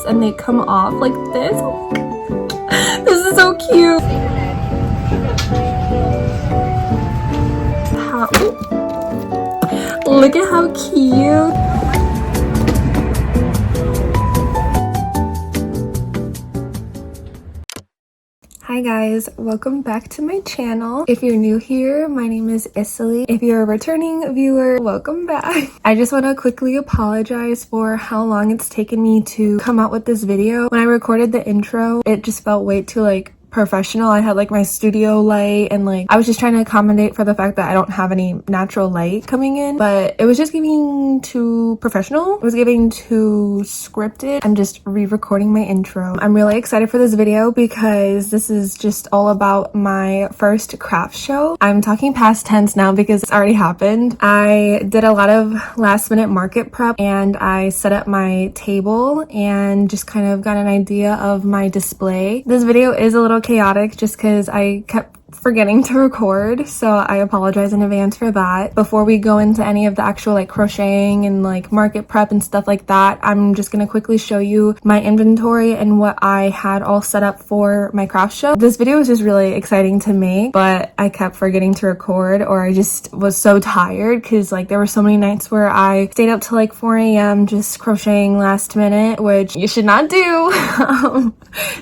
and they come off like this. This is so cute. Look at how cute. Hi guys, welcome back to my channel. If you're new here, my name is Isali. If you're a returning viewer, welcome back. I just want to quickly apologize for how long it's taken me to come out with this video. When I recorded the intro, it just felt way too professional. I had my studio light and I was just trying to accommodate for the fact that I don't have any natural light coming in, but it was just giving too professional. It was giving too scripted. I'm just re-recording my intro. I'm really excited for this video because this is just all about my first craft show. I'm talking past tense now because it's already happened. I did a lot of last minute market prep and I set up my table and just kind of got an idea of my display. This video is a little chaotic just because I kept forgetting to record, so I apologize in advance for that. Before we go into any of the actual crocheting and market prep and stuff like that, I'm just gonna quickly show you my inventory and what I had all set up for my craft show. This video was just really exciting to make, but I kept forgetting to record, or I just was so tired because there were so many nights where I stayed up till 4 a.m. just crocheting last minute, which you should not do.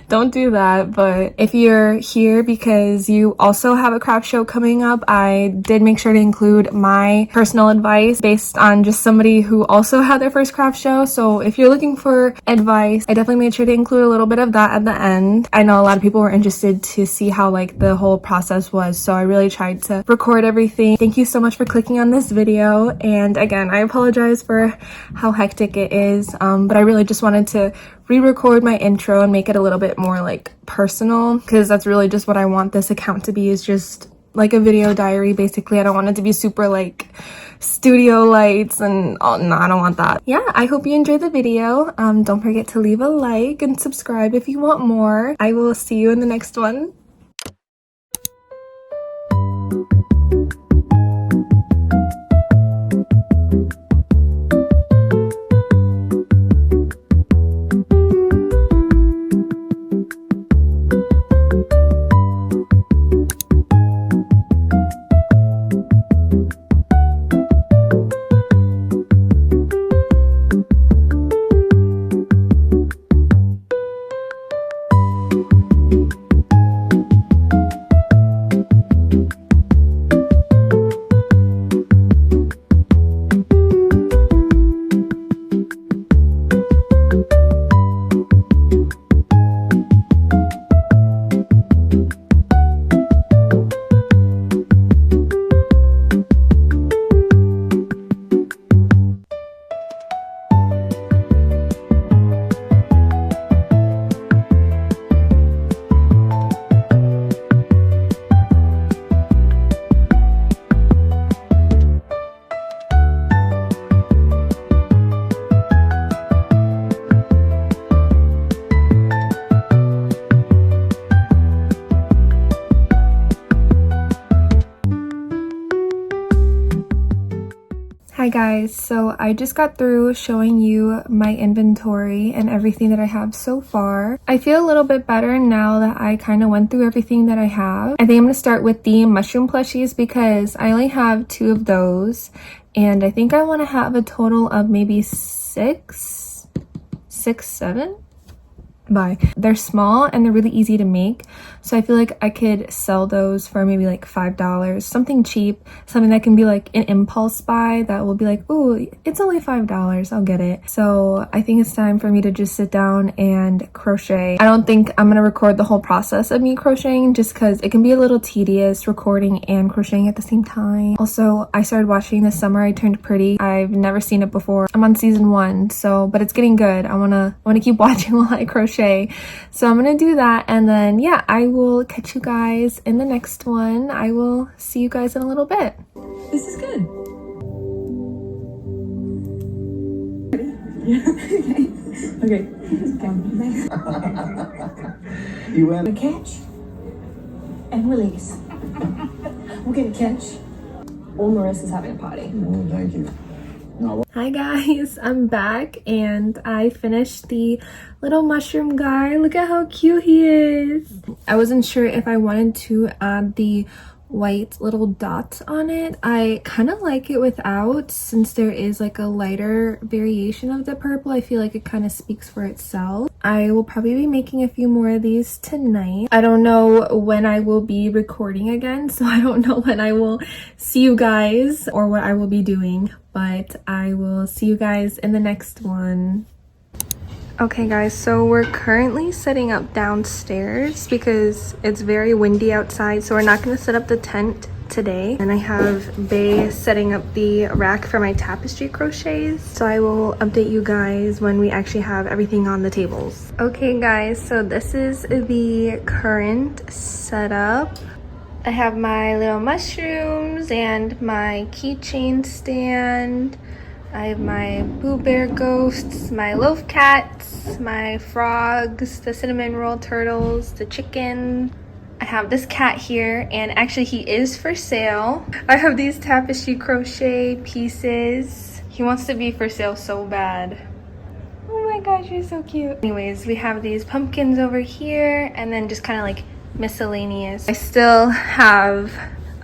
Don't do that. But if you're here because you also have a craft show coming up, I did make sure to include my personal advice based on just somebody who also had their first craft show. So if you're looking for advice, I definitely made sure to include a little bit of that at the end. I know a lot of people were interested to see how the whole process was, so I really tried to record everything. Thank you so much for clicking on this video, and again, I apologize for how hectic it is, but I really just wanted to re-record my intro and make it a little bit more personal, because that's really just what I want this account to be, is just a video diary basically. I don't want it to be super studio lights and oh no, I don't want that. Yeah, I hope you enjoyed the video. Don't forget to leave a like and subscribe if you want more. I will see you in the next one. Hi guys, so I just got through showing you my inventory and everything that I have so far. I feel a little bit better now that I kind of went through everything that I have. I think I'm going to start with the mushroom plushies because I only have 2 of those, and I think I want to have a total of maybe 6, 7. They're small and they're really easy to make, so I feel like I could sell those for maybe $5, something cheap, something that can be an impulse buy that will be ooh, it's only $5, I'll get it. So I think it's time for me to just sit down and crochet. I don't think I'm gonna record the whole process of me crocheting just because it can be a little tedious recording and crocheting at the same time. Also, I started watching This Summer I Turned Pretty. I've never seen it before. I'm on season 1, but it's getting good. I wanna keep watching while I crochet. So I'm gonna do that, and then yeah, I will catch you guys in the next one. I will see you guys in a little bit. This is good. Yeah. Okay. You went a catch and release. We'll get a catch. Or Marissa's having a potty. Oh, thank you. Hi guys, I'm back and I finished the little mushroom guy. Look at how cute he is. I wasn't sure if I wanted to add the white little dots on it. I kind of like it without, since there is like a lighter variation of the purple. I feel like it kind of speaks for itself. I will probably be making a few more of these tonight. I don't know when I will be recording again, so I don't know when I will see you guys or what I will be doing, but I will see you guys in the next one. Okay guys, so we're currently setting up downstairs because it's very windy outside, so we're not going to set up the tent today. And I have Bae setting up the rack for my tapestry crochets, so I will update you guys when we actually have everything on the tables. Okay guys, so this is the current setup. I have my little mushrooms and my keychain stand. I have my Boo Bear ghosts, my loaf cats, my frogs, the cinnamon roll turtles, the chicken. I have this cat here, and actually he is for sale. I have these tapestry crochet pieces. He wants to be for sale so bad. Oh my gosh, you're so cute. Anyways, we have these pumpkins over here, and then just kind of like miscellaneous. I still have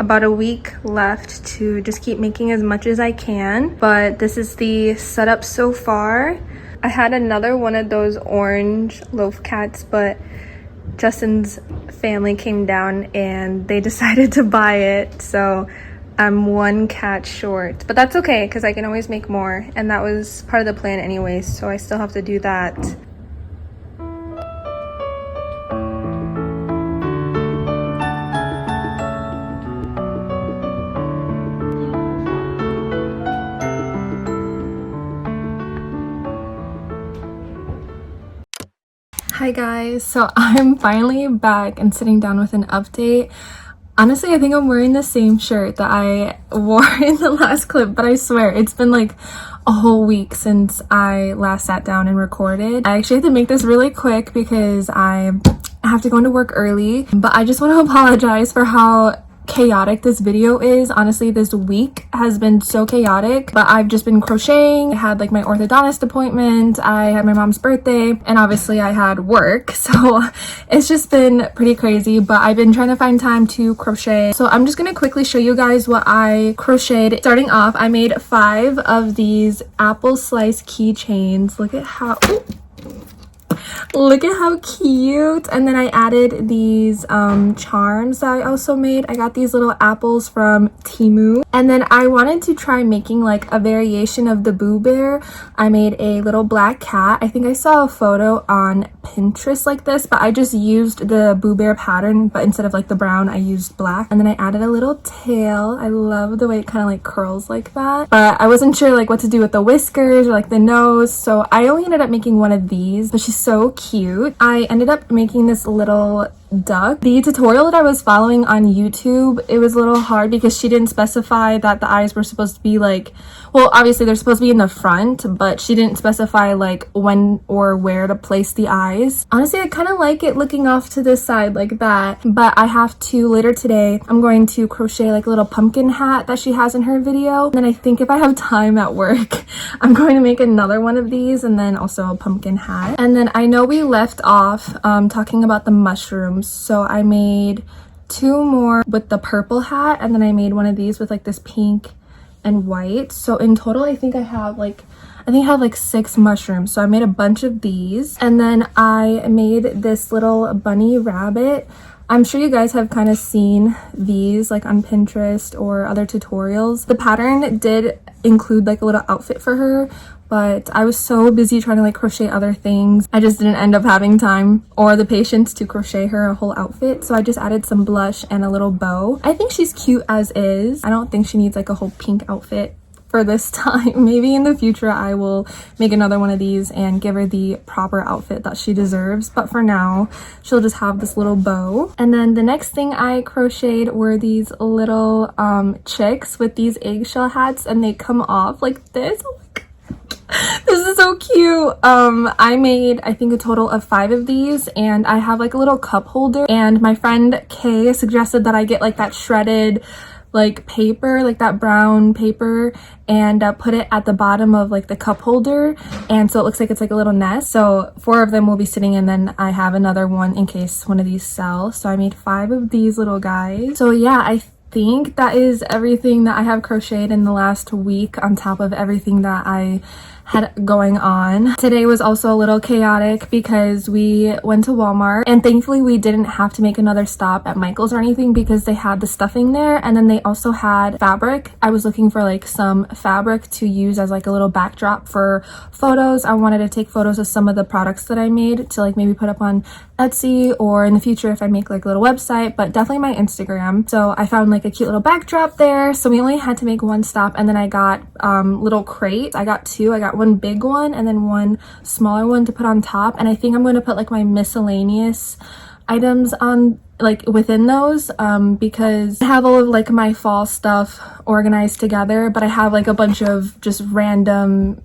about a week left to just keep making as much as I can, but this is the setup so far. I had another one of those orange loaf cats, but Justin's family came down and they decided to buy it, so I'm one cat short, but that's okay because I can always make more, and that was part of the plan anyways, so I still have to do that. Hi guys, so I'm finally back and sitting down with an update. Honestly, I think I'm wearing the same shirt that I wore in the last clip, but I swear it's been like a whole week since I last sat down and recorded. I actually have to make this really quick because I have to go into work early, but I just want to apologize for how chaotic this video is. Honestly, this week has been so chaotic, but I've just been crocheting. I had like my orthodontist appointment, I had my mom's birthday, and obviously I had work, so it's just been pretty crazy, but I've been trying to find time to crochet. So I'm just gonna quickly show you guys what I crocheted. Starting off, I made 5 of these apple slice keychains. Look at how Look at how cute. And then I added these charms that I also made. I got these little apples from Temu. And then I wanted to try making like a variation of the Boo Bear. I made a little black cat. I think I saw a photo on Pinterest like this, but I just used the Boo Bear pattern, but instead of like the brown, I used black. And then I added a little tail. I love the way it kind of like curls like that. But I wasn't sure like what to do with the whiskers or like the nose, so I only ended up making one of these, but she's so cute. I ended up making this little duck. The tutorial that I was following on YouTube, it was a little hard because she didn't specify that the eyes were supposed to be like, well, obviously they're supposed to be in the front, but she didn't specify like when or where to place the eyes. Honestly, I kind of like it looking off to this side like that, but I have to later today, I'm going to crochet like a little pumpkin hat that she has in her video. And then I think if I have time at work, I'm going to make another one of these, and then also a pumpkin hat. And then I know we left off talking about the mushrooms, so I made 2 more with the purple hat, and then I made one of these with like this pink and white. So in total, I think I have like 6 mushrooms. So I made a bunch of these, and then I made this little bunny rabbit. I'm sure you guys have kind of seen these like on Pinterest or other tutorials. The pattern did include like a little outfit for her, but I was so busy trying to like crochet other things, I just didn't end up having time or the patience to crochet her a whole outfit. So I just added some blush and a little bow. I think she's cute as is. I don't think she needs like a whole pink outfit for this time. Maybe in the future I will make another one of these and give her the proper outfit that she deserves, but for now she'll just have this little bow. And then the next thing I crocheted were these little chicks with these eggshell hats, and they come off like this. Oh my God. This is so cute. I made I think a total of 5 of these, and I have like a little cup holder, and my friend Kay suggested that I get like that shredded like paper, like that brown paper, and put it at the bottom of like the cup holder, and so it looks like it's like a little nest. So 4 of them will be sitting, and then I have another one in case one of these sells. So I made 5 of these little guys. So yeah, I think that is everything that I have crocheted in the last week, on top of everything that I had going on. Today was also a little chaotic because we went to Walmart, and thankfully we didn't have to make another stop at Michael's or anything because they had the stuffing there, and then they also had fabric. I was looking for like some fabric to use as like a little backdrop for photos. I wanted to take photos of some of the products that I made to like maybe put up on Etsy, or in the future if I make like a little website, but definitely my Instagram. So I found like a cute little backdrop there. So we only had to make 1 stop, and then I got little crates. I got 2. I got 1 big one and then 1 smaller one to put on top, and I think I'm going to put like my miscellaneous items on like within those, because I have all of like my fall stuff organized together, but I have like a bunch of just random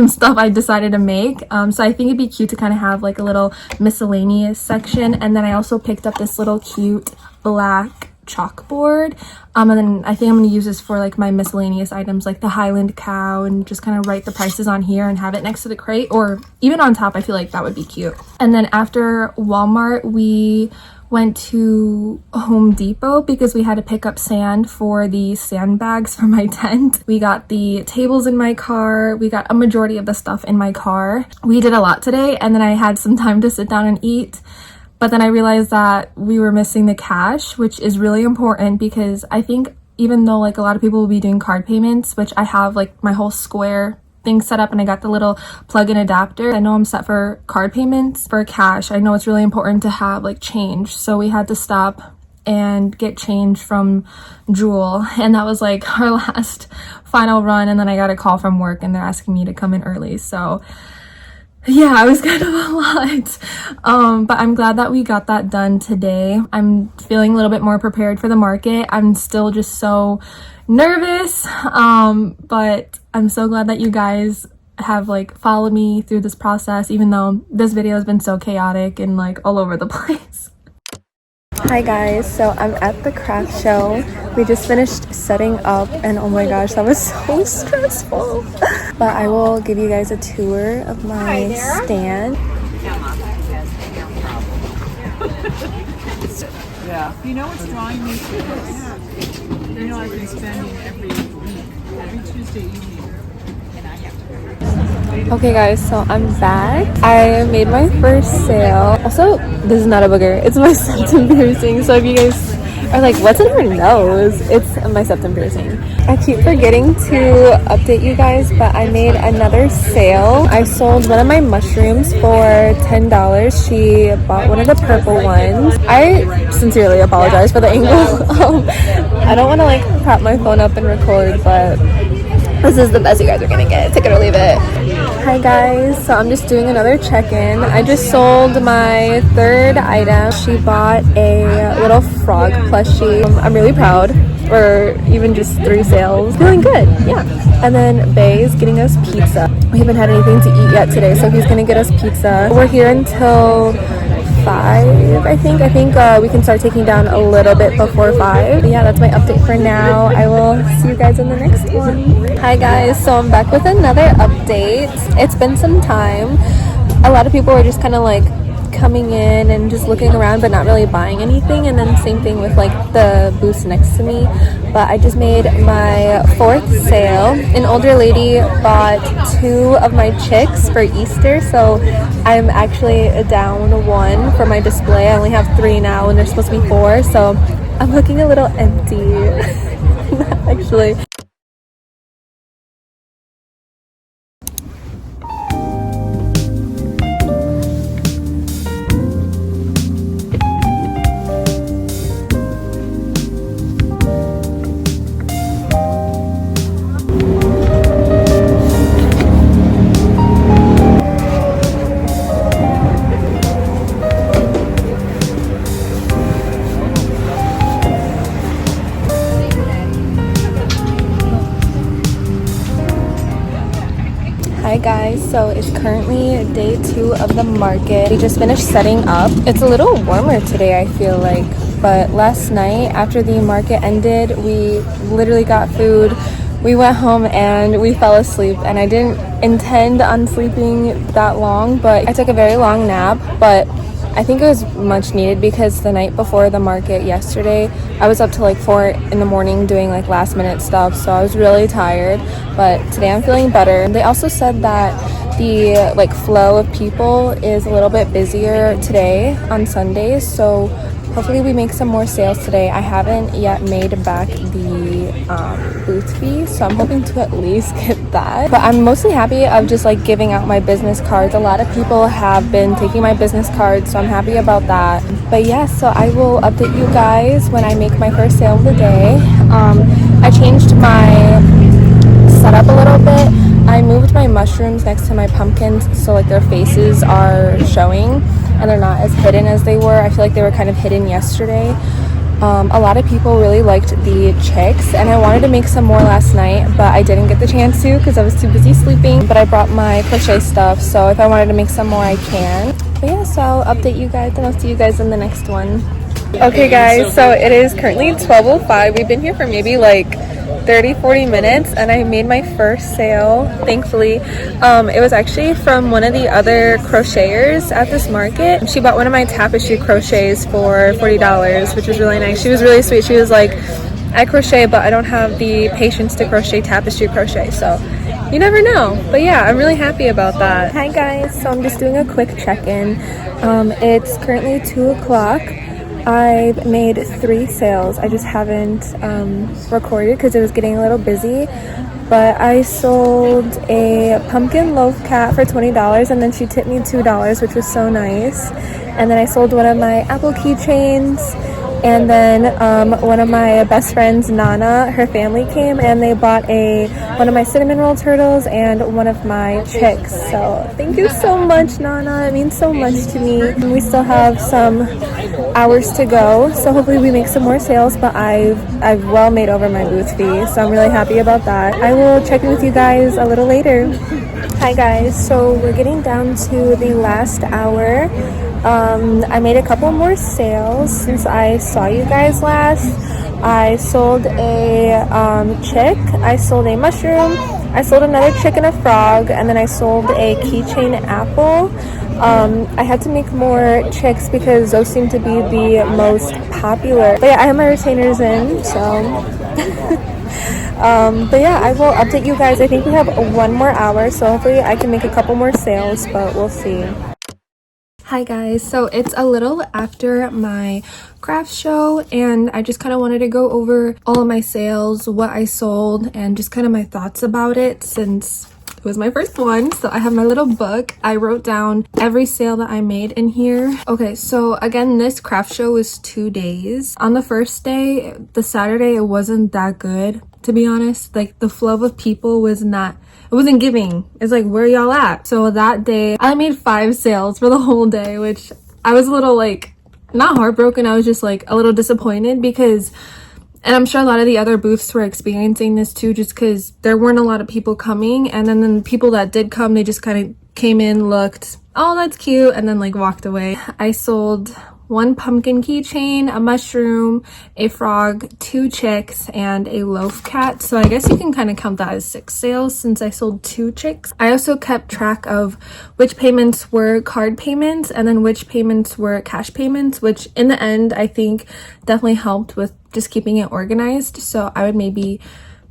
stuff I decided to make. So I think it'd be cute to kind of have like a little miscellaneous section. And then I also picked up this little cute black chalkboard, and then I think I'm going to use this for like my miscellaneous items, like the Highland cow, and just kind of write the prices on here and have it next to the crate, or even on top. I feel like that would be cute. And then after Walmart, we went to Home Depot because we had to pick up sand for the sandbags for my tent. We got the tables in my car. We got a majority of the stuff in my car. We did a lot today, and then I had some time to sit down and eat. But then I realized that we were missing the cash, which is really important because I think even though like a lot of people will be doing card payments, which I have like my whole Square thing set up and I got the little plug-in adapter, I know I'm set for card payments. For cash, I know it's really important to have like change. So we had to stop and get change from Jewel, and that was like our last final run. And then I got a call from work and they're asking me to come in early. So yeah, it was kind of a lot, but I'm glad that we got that done today. I'm feeling a little bit more prepared for the market. I'm still just so nervous, but I'm so glad that you guys have like followed me through this process, even though this video has been so chaotic and like all over the place. Hi guys, so I'm at the craft show. We just finished setting up, and oh my gosh, that was so stressful. But I will give you guys a tour of my stand. Yeah. You know what's drawing me to this? You know I've been spending every week, every Tuesday evening. Okay guys, so I'm back. I made my first sale. Also, this is not a booger, it's my septum piercing. So if you guys are like, what's in her nose? It's my septum piercing. I keep forgetting to update you guys, but I made another sale. I sold one of my mushrooms for $10. She bought one of the purple ones. I sincerely apologize for the angle. I don't want to like prop my phone up and record, but this is the best you guys are gonna get. Take it or leave it. Hi guys, so I'm just doing another check-in. I just sold my 3rd item. She bought a little frog plushie. I'm really proud for even just 3 sales. Feeling good, yeah. And then Bay's getting us pizza. We haven't had anything to eat yet today, so he's gonna get us pizza. We're here until 5, I think. We can start taking down a little bit before 5. But yeah, that's my update for now. I will see you guys in the next one. Hi guys, so I'm back with another update. It's been some time. A lot of people were just kind of like coming in and just looking around but not really buying anything, and then same thing with like the booths next to me. But I just made my 4th sale. An older lady bought 2 of my chicks for Easter, so I'm actually down 1 for my display. I only have 3 now and there's supposed to be 4, so I'm looking a little empty. Actually. Hi guys, so it's currently day 2 of the market. We just finished setting up. It's a little warmer today, I feel like. but last night after the market ended, we literally got food. We went home and we fell asleep, and I didn't intend on sleeping that long, but I took a very long nap, but I think it was much needed because the night before the market yesterday, I was up to like 4 in the morning doing like last minute stuff, so I was really tired, but today I'm feeling better. They also said that the like flow of people is a little bit busier today on Sundays, so hopefully we make some more sales today. I haven't yet made back the booth fee, so I'm hoping to at least get that. But I'm mostly happy of just like giving out my business cards. A lot of people have been taking my business cards, so I'm happy about that. But yeah, so I will update you guys when I make my first sale of the day. I changed my setup a little bit. I moved my mushrooms next to my pumpkins so like their faces are showing and they're not as hidden as they were. I feel like they were kind of hidden yesterday. A lot of people really liked the chicks, and I wanted to make some more last night, but I didn't get the chance to because I was too busy sleeping. But I brought my crochet stuff, so if I wanted to make some more, I can. But yeah, so I'll update you guys, and I'll see you guys in the next one. Okay guys, so it is currently 12:05. We've been here for maybe like 30-40 minutes, and I made my first sale, thankfully. It was actually from one of the other crocheters at this market. She bought one of my tapestry crochets for $40, which was really nice. She was really sweet. She was like, I crochet, but I don't have the patience to crochet tapestry crochet, so you never know. But yeah, I'm really happy about that. Hi guys, so I'm just doing a quick check-in. It's currently 2 o'clock. I've made 3 sales. I just haven't recorded because it was getting a little busy. But I sold a pumpkin loaf cat for $20, and then she tipped me $2, which was so nice. And then I sold one of my apple keychains. And then one of my best friends, Nana, her family came and they bought one of my cinnamon roll turtles and one of my chicks. So thank you so much, Nana. It means so much to me. And we still have some hours to go, so hopefully we make some more sales, but I've well made over my booth fee, so I'm really happy about that. I will check in with you guys a little later. Hi guys, so we're getting down to the last hour. I made a couple more sales since I saw you guys last. I sold a chick, I sold a mushroom, I sold another chick and a frog, and then I sold a keychain apple. I had to make more chicks because those seem to be the most popular. But yeah, I have my retainers in, so but yeah, I will update you guys. I think we have 1 more hour, so hopefully I can make a couple more sales, but we'll see. Hi guys, so it's a little after my craft show, and I just kind of wanted to go over all of my sales, what I sold, and just kind of my thoughts about it since it was my first one. So I have my little book. I wrote down every sale that I made in here. Okay, so again, this craft show was 2 days. On the first day, the Saturday, it wasn't that good, to be honest. Like the flow of people it wasn't giving. It's like, where y'all at? So that day, I made 5 sales for the whole day, which I was a little like, not heartbroken. I was just like a little disappointed because, and I'm sure a lot of the other booths were experiencing this too, just because there weren't a lot of people coming. And then the people that did come, they just kind of came in, looked, oh, that's cute, and then like walked away. I sold 1 pumpkin keychain, a mushroom, a frog, 2 chicks, and a loaf cat. So I guess you can kind of count that as 6 sales since I sold 2 chicks. I also kept track of which payments were card payments and then which payments were cash payments, which in the end I think definitely helped with just keeping it organized. So I would maybe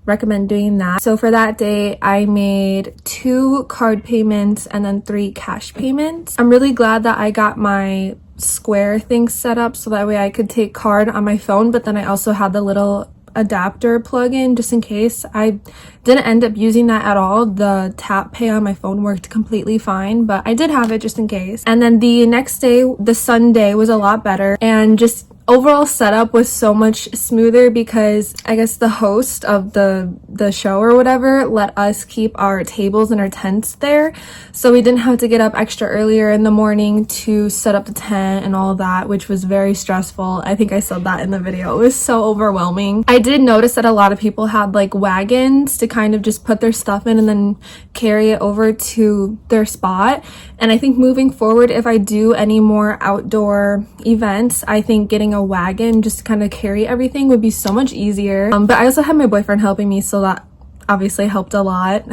recommend doing that. So for that day, I made 2 card payments and then 3 cash payments. I'm really glad that I got my Square thing set up so that way I could take card on my phone, but then I also had the little adapter plug-in just in case. I didn't end up using that at all. The tap pay on my phone worked completely fine, but I did have it just in case. And then the next day, the Sunday, was a lot better, and just overall setup was so much smoother because I guess the host of the show or whatever let us keep our tables and our tents there, so we didn't have to get up extra earlier in the morning to set up the tent and all of that, which was very stressful. I think I said that in the video. It was so overwhelming. I did notice that a lot of people had like wagons to kind of just put their stuff in and then carry it over to their spot, and I think moving forward, if I do any more outdoor events, I think getting a wagon just to kind of carry everything would be so much easier. But I also had my boyfriend helping me, so that obviously helped a lot.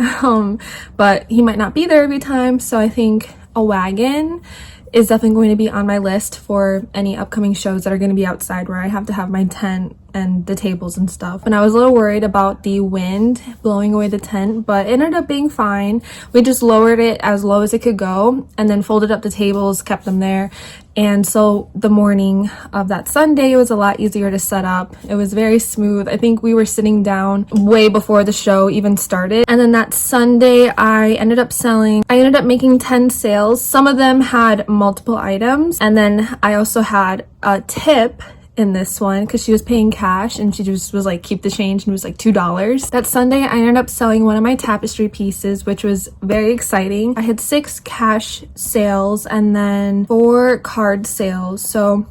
But he might not be there every time, so I think a wagon is definitely going to be on my list for any upcoming shows that are going to be outside where I have to have my tent and the tables and stuff. And I was a little worried about the wind blowing away the tent, but it ended up being fine. We just lowered it as low as it could go and then folded up the tables, kept them there. And so the morning of that Sunday, it was a lot easier to set up. It was very smooth. I think we were sitting down way before the show even started. And then that Sunday, I ended up making 10 sales. Some of them had multiple items. And then I also had a tip in this one because she was paying cash and she just was like, keep the change, and it was like $2. That Sunday I ended up selling one of my tapestry pieces, which was very exciting. I had 6 cash sales and then 4 card sales. So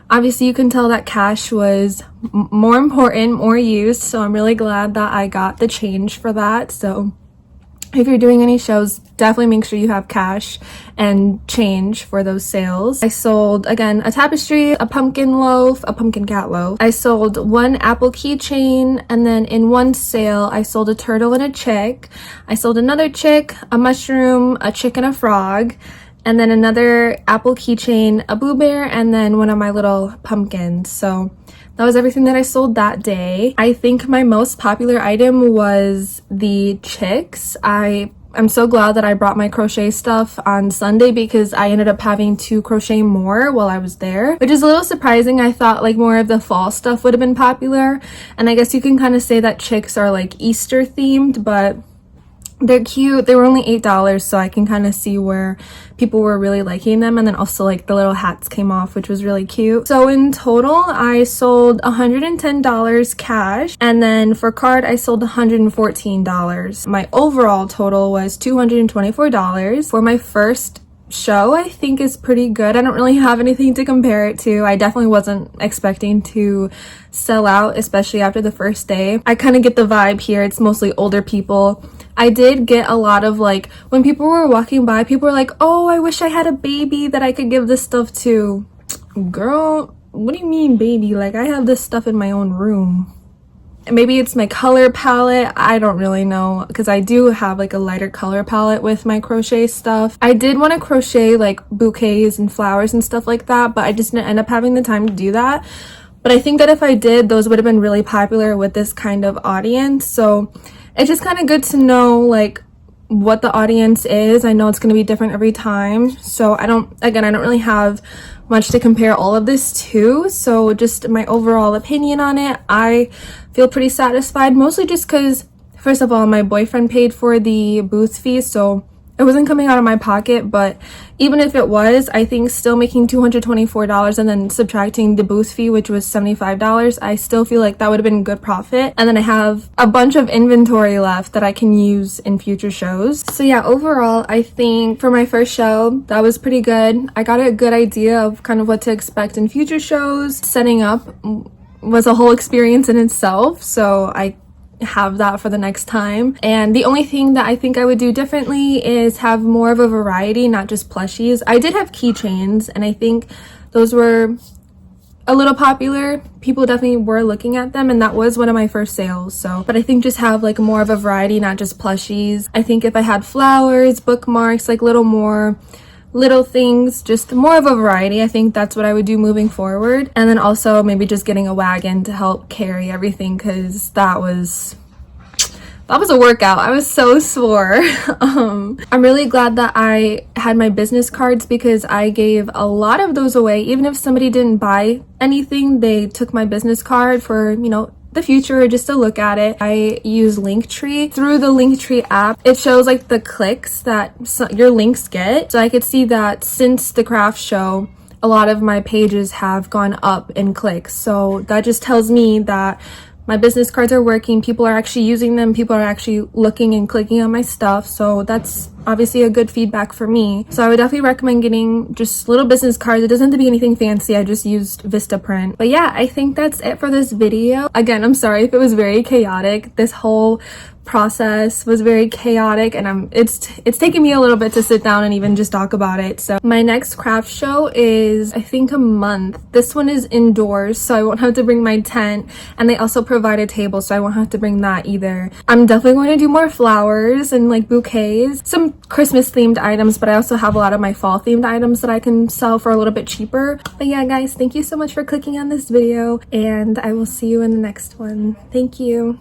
obviously you can tell that cash was more important, more used, so I'm really glad that I got the change for that. So if you're doing any shows, definitely make sure you have cash and change for those sales. I sold, again, a tapestry, a pumpkin loaf, a pumpkin cat loaf. I sold 1 apple keychain, and then in one sale, I sold a turtle and a chick. I sold another chick, a mushroom, a chick, and a frog. And then another apple keychain, a Boo Bear, and then one of my little pumpkins. So that was everything that I sold that day. I think my most popular item was the chicks. I'm so glad that I brought my crochet stuff on Sunday because I ended up having to crochet more while I was there, which is a little surprising. I thought like more of the fall stuff would have been popular. And I guess you can kind of say that chicks are like Easter themed, but they're cute. They were only $8, so I can kind of see where people were really liking them. And then also like the little hats came off, which was really cute. So in total, I sold $110 cash, and then for card, I sold $114. My overall total was $224. For my first show, I think is pretty good. I don't really have anything to compare it to. I definitely wasn't expecting to sell out, especially after the first day. I kind of get the vibe here. It's mostly older people. I did get a lot of like, when people were walking by, people were like, oh, I wish I had a baby that I could give this stuff to. Girl, what do you mean baby? Like, I have this stuff in my own room. Maybe it's my color palette. I don't really know, because I do have like a lighter color palette with my crochet stuff. I did want to crochet like bouquets and flowers and stuff like that, but I just didn't end up having the time to do that. But I think that if I did, those would have been really popular with this kind of audience. So it's just kind of good to know like what the audience is. I know it's going to be different every time. So I don't really have much to compare all of this to. So just my overall opinion on it, I feel pretty satisfied, mostly just because, first of all, my boyfriend paid for the booth fee, so it wasn't coming out of my pocket. But even if it was, I think still making $224 and then subtracting the booth fee, which was $75, I still feel like that would have been good profit. And then I have a bunch of inventory left that I can use in future shows. So yeah, overall, I think for my first show, that was pretty good. I got a good idea of kind of what to expect in future shows. Setting up was a whole experience in itself, so I have that for the next time. And the only thing that I think I would do differently is have more of a variety, not just plushies. I did have keychains, and I think those were a little popular. People definitely were looking at them, and that was one of my first sales. So, but I think just have like more of a variety, not just plushies. I think if I had flowers, bookmarks, like little things, just more of a variety, I think that's what I would do moving forward. And then also maybe just getting a wagon to help carry everything, because that was a workout. I was so sore. I'm really glad that I had my business cards, because I gave a lot of those away. Even if somebody didn't buy anything, they took my business card for, you know, the future, just to look at it. I use Linktree. Through the Linktree app, it shows like the clicks that your links get. So I could see that since the craft show, a lot of my pages have gone up in clicks. So that just tells me that my business cards are working. People are actually using them. People are actually looking and clicking on my stuff. So that's obviously a good feedback for me. So I would definitely recommend getting just little business cards. It doesn't have to be anything fancy. I just used Vistaprint. But yeah, I think that's it for this video. Again, I'm sorry if it was very chaotic. This whole process was very chaotic, and it's taking me a little bit to sit down and even just talk about it. So my next craft show is, I think, a month. This one is indoors, so I won't have to bring my tent, and they also provide a table, so I won't have to bring that either. I'm definitely going to do more flowers and like bouquets, some Christmas themed items, but I also have a lot of my fall themed items that I can sell for a little bit cheaper. But yeah, guys, thank you so much for clicking on this video, and I will see you in the next one. Thank you.